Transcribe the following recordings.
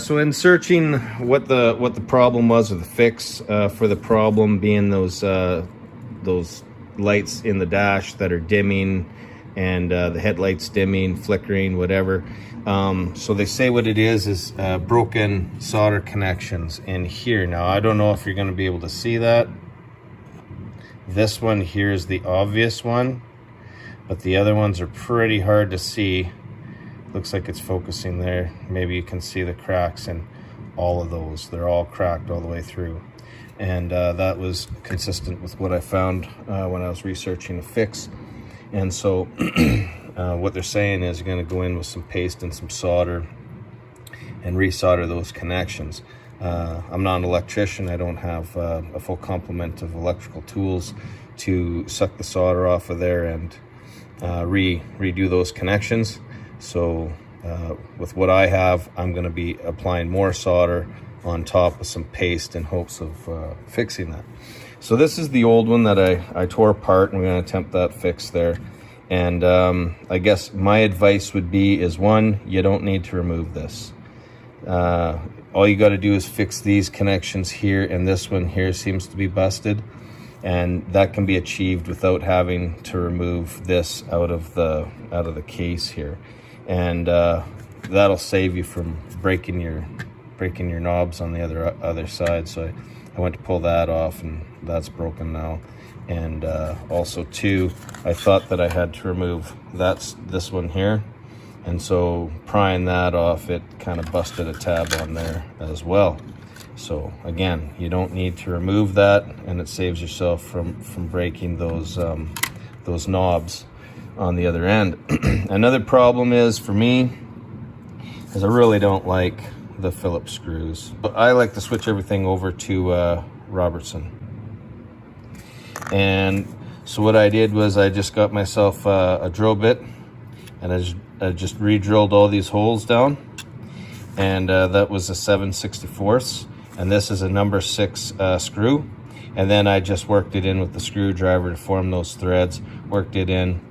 So in searching what the problem was, or the fix for the problem being those lights in the dash that are dimming, and the headlights dimming, flickering, whatever. So they say what it is broken solder connections in here. Now I don't know if you're going to be able to see that. This one here is the obvious one, but the other ones are pretty hard to see. Looks like it's focusing there. Maybe you can see the cracks in all of those. They're all cracked all the way through. And that was consistent with what I found when I was researching a fix. And so what they're saying is you're going to go in with some paste and some solder and resolder those connections. I'm not an electrician. I don't have a full complement of electrical tools to suck the solder off of there and redo those connections. So with what I have, I'm going to be applying more solder on top of some paste in hopes of fixing that. So this is the old one that I tore apart, and we're going to attempt that fix there. And I guess my advice would be is, one, you don't need to remove this. All you got to do is fix these connections here, and this one here seems to be busted. And that can be achieved without having to remove this out of the case here. And that'll save you from breaking your knobs on the other side. So I went to pull that off, and that's broken now. And also too, I thought that I had to remove this one here, and so prying that off, it kind of busted a tab on there as well. So again, you don't need to remove that, and it saves yourself from breaking those knobs on the other end. Another problem is, for me, is I really don't like the Phillips screws. But I like to switch everything over to Robertson. And so what I did was I just got myself a drill bit, and I just re-drilled all these holes down. And that was a 7/64, and this is a number 6 screw. And then I just worked it in with the screwdriver to form those threads, worked it in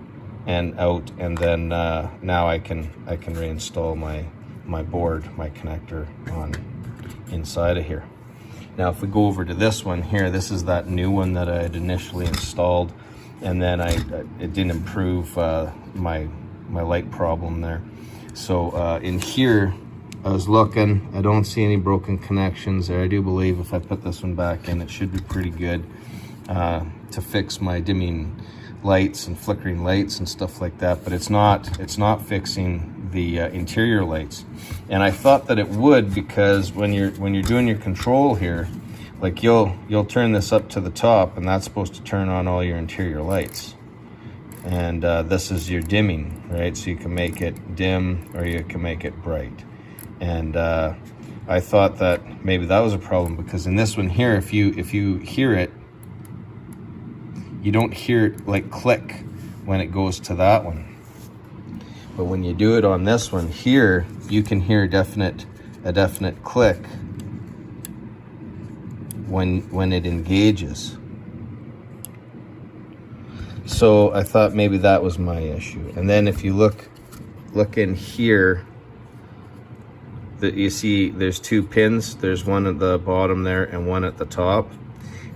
and out, and then now I can reinstall my board, my connector on inside of here. Now if we go over to this one here, this is that new one that I had initially installed, and then it didn't improve my light problem there. So in here I was looking, I don't see any broken connections there. I do believe if I put this one back in, it should be pretty good to fix my dimming lights and flickering lights and stuff like that, but it's not fixing the interior lights. And I thought that it would, because when you're doing your control here, like you'll turn this up to the top, and that's supposed to turn on all your interior lights. And this is your dimming, right? So you can make it dim or you can make it bright. And I thought that maybe that was a problem, because in this one here, if you hear it, you don't hear it like click when it goes to that one. But when you do it on this one here, you can hear a definite click when it engages. So I thought maybe that was my issue. And then if you look in here, that you see there's 2 pins. There's one at the bottom there and one at the top.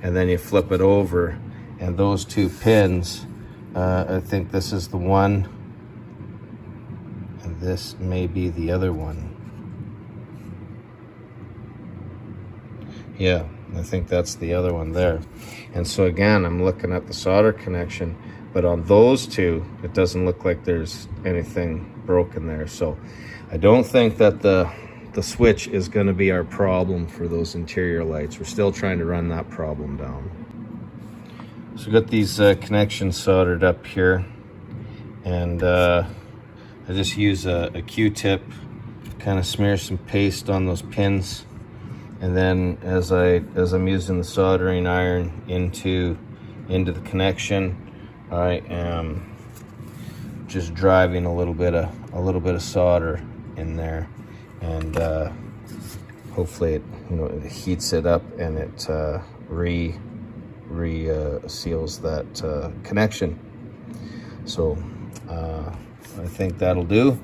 And then you flip it over, and those 2 pins, I think this is the one, and this may be the other one. Yeah, I think that's the other one there. And so again, I'm looking at the solder connection, but on those 2, it doesn't look like there's anything broken there. So I don't think that the switch is going to be our problem for those interior lights. We're still trying to run that problem down. So got these connections soldered up here, and I just use a Q-tip, kind of smear some paste on those pins, and then as I'm using the soldering iron into the connection, I am just driving a little bit of solder in there, and hopefully it heats it up, and it seals that connection. So I think that'll do.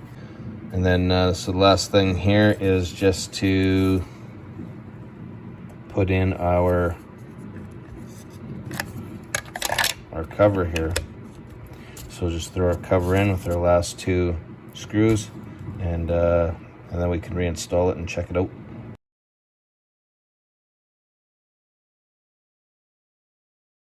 And then so the last thing here is just to put in our cover here. So just throw our cover in with our last 2 screws, and then we can reinstall it and check it out.